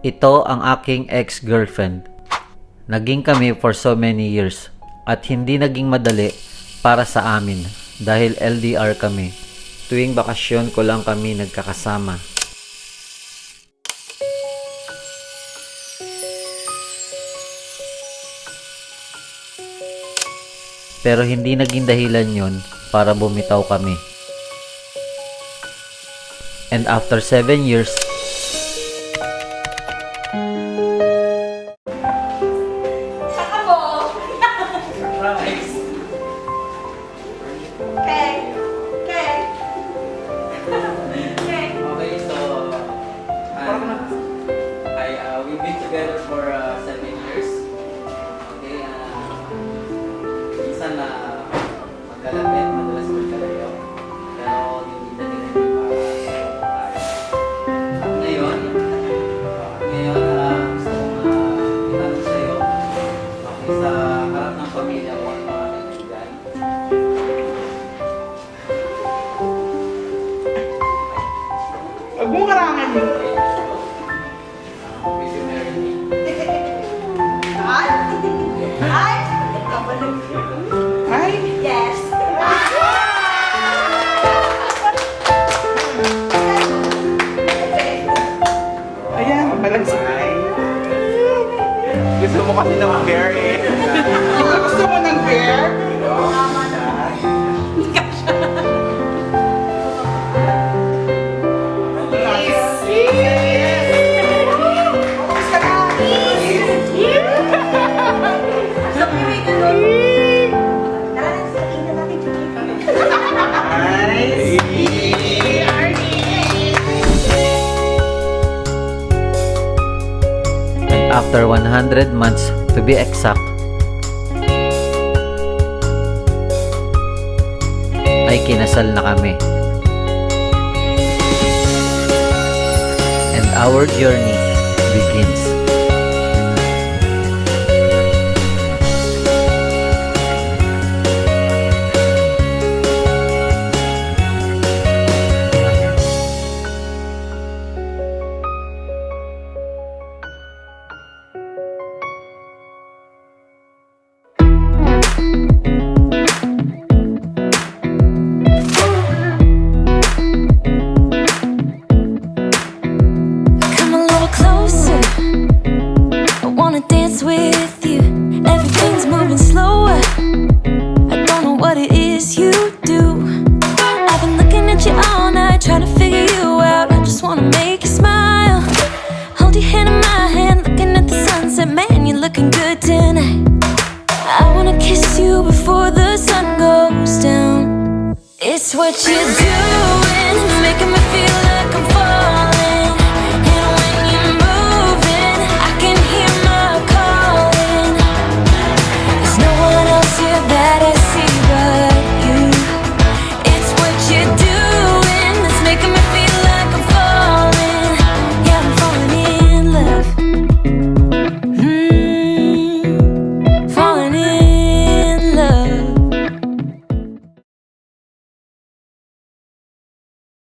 Ito ang aking ex-girlfriend. Naging kami for so many years at hindi naging madali para sa amin dahil LDR kami. Tuwing bakasyon ko lang kami nagkakasama. Pero hindi naging dahilan yon para bumitaw kami. And after 7 years, we've been together for 7 years. Okay, minsan na magkalapit, madalas magkalayo. Pero hindi natin tayo. At ngayon, gusto kong itanong sa'yo, okay, sa harap ng pamilya ko at mga kaibigan. Huwag mong harangan yun. Ay? Yes. Ayan, balansay. Gusto mo kasi ng bear eh. Gusto mo ng bear? after 100 months to be exact, ay kinasal na kami. And our journey begins. With you, everything's moving slower. I don't know what it is you do. I've been looking at you all night, trying to figure you out. I just wanna make you smile. Hold your hand in my hand, looking at the sunset. Man, you're looking good tonight. I wanna kiss you before the sun goes down. It's what you're doing, making me feel